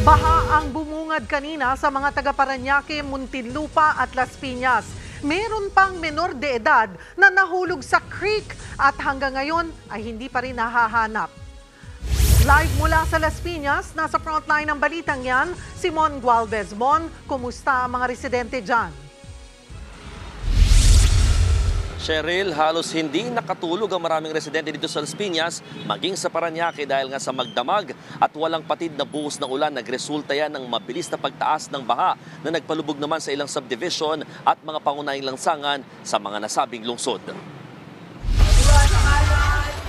Baha ang bumungad kanina sa mga taga Parañaque, Muntinlupa at Las Piñas. Meron pang menor de edad na nahulog sa creek at hanggang ngayon ay hindi pa rin nahahanap. Live mula sa Las Piñas, nasa frontline ng balitang yan, si Mon Gualvez. Mon, kumusta ang mga residente dyan? Cheryl, halos hindi nakatulog ang maraming residente dito sa Las Piñas, maging sa Parañaque dahil nga sa magdamag at walang patid na buhos ng ulan. Nagresulta yan ng mabilis na pagtaas ng baha na nagpalubog naman sa ilang subdivision at mga pangunahing lansangan sa mga nasabing lungsod.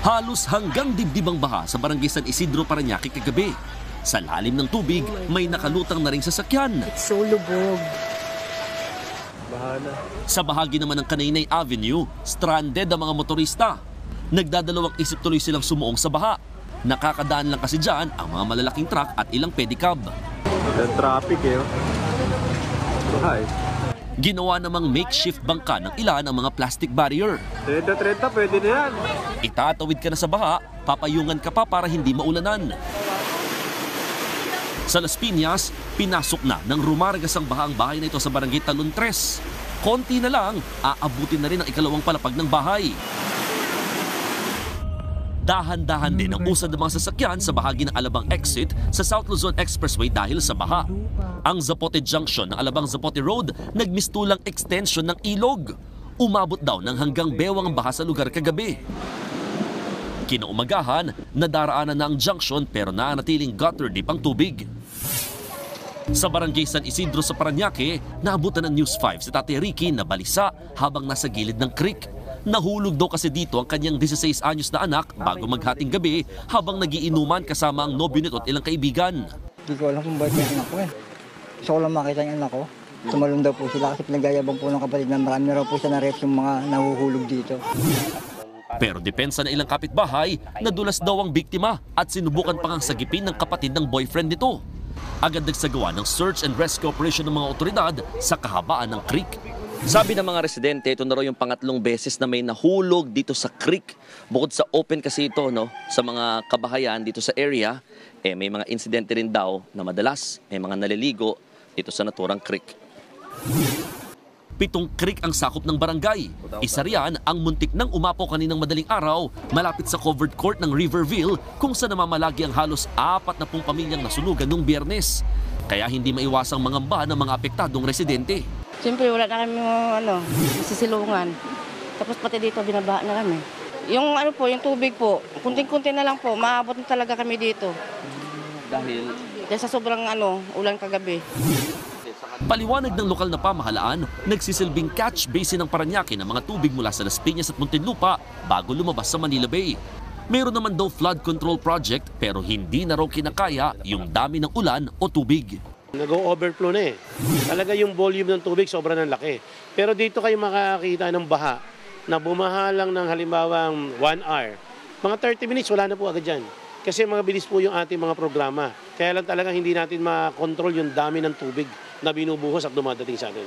Halos hanggang dibdib ang baha sa barangay San Isidro, Parañaque kagabi. Sa lalim ng tubig, may nakalutang na ring sasakyan. It's so lubog. Sa bahagi naman ng Kanaynay Avenue, stranded ang mga motorista. Nagdadalawang isip tuloy silang sumuong sa baha. Nakakadaan lang kasi dyan ang mga malalaking truck at ilang pedicab. Traffic Hi. Ginawa namang makeshift bangka ng ilan ang mga plastic barrier. 30-30, pwede na yan. Itatawid ka na sa baha, papayungan ka pa para hindi maulanan. Sa Las Piñas, pinasok na ng rumargas ang baha ang bahay na ito sa barangay Talon 3. Konti na lang, aabutin na rin ang ikalawang palapag ng bahay. Dahan-dahan din ang usad ng mga sasakyan sa bahagi ng Alabang exit sa South Luzon Expressway dahil sa baha. Ang Zapote Junction ng Alabang-Zapote Road nagmistulang extension ng ilog. Umabot daw ng hanggang bewang ang baha sa lugar kagabi. Kinaumagahan, nadaraanan na ang junction pero nanatiling gutter deep ang tubig. Sa barangay San Isidro sa Parañaque, naabutan ng News 5 si Tate Ricky na balisa habang nasa gilid ng creek. Nahulog daw kasi dito ang kanyang 16 anyos na anak bago maghating gabi habang nagiinuman kasama ang nobyo nito at ilang kaibigan. Hindi ko alam kung bakit yung anak ko Gusto ko lang makita yung anak ko. Tumalong daw po sila kasi pinagayabang po ng kapatid na marami raw po siya na-ref yung mga nahuhulog dito. Pero depensa ng ilang kapitbahay, nadulas daw ang biktima at sinubukan pang ang sagipin ng kapatid ng boyfriend nito. Agad nagsagawa ng search and rescue operation ng mga otoridad sa kahabaan ng creek. Sabi ng mga residente, ito na raw yung pangatlong beses na may nahulog dito sa creek. Bukod sa open kasi ito, sa mga kabahayan dito sa area, may mga insidente rin daw na madalas may mga naliligo dito sa naturang creek. 7 creek ang sakop ng barangay. Isa riyan ang muntik nang umapaw kaninang madaling araw malapit sa covered court ng Riverville kung saan namamalagi ang halos 40 pamilyang nasunugan noong Biyernes. Kaya hindi maiwasang mangamba ng mga apektadong residente. Siyempre wala na kami nasisilungan. Tapos pati dito binabaha na kami. Yung yung tubig po, kunting-kunti na lang po, maabot na talaga kami dito. Dahil sa sobrang ulan kagabi. Paliwanag ng lokal na pamahalaan, nagsisilbing catch basin ng Parañaque ng mga tubig mula sa Las Piñas at Muntinlupa bago lumabas sa Manila Bay. Meron naman daw flood control project pero hindi na raw kinakaya yung dami ng ulan o tubig. Nag-overflow na Talaga yung volume ng tubig sobrang laki. Pero dito kayo makakita ng baha na bumaha lang ng halimbawang 1 hour. Mga 30 minutes wala na po agad dyan. Kasi mga bilis po yung ating mga programa. Kaya lang talaga hindi natin makontrol yung dami ng tubig na binubuhos at dumadating sa atin.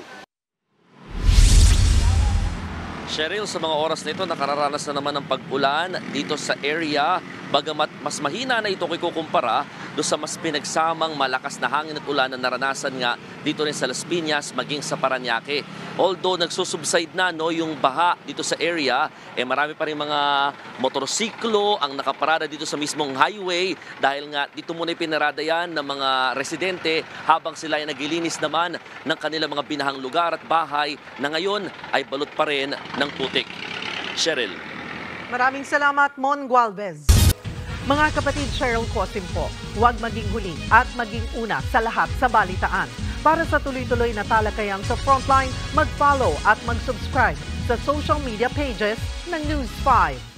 Cheryl, sa mga oras na ito, nakararanas na naman ng pag-ulan dito sa area. Bagamat mas mahina na ito kukumpara doon sa mas pinagsamang malakas na hangin at ulan na naranasan nga dito rin sa Las Piñas maging sa Parañaque. Although nagsusubside na yung baha dito sa area, marami pa rin mga motorsiklo ang nakaparada dito sa mismong highway dahil nga dito muna pinarada yan ng mga residente habang sila ay naglilinis naman ng kanilang mga binahang lugar at bahay na ngayon ay balot pa rin ng putik. Cheryl. Maraming salamat, Mon Gualvez. Mga kapatid, Cheryl Cosim po, huwag maging huli at maging una sa lahat sa balitaan. Para sa tuloy-tuloy na talakayang sa Frontline, mag-follow at mag-subscribe sa social media pages ng News 5.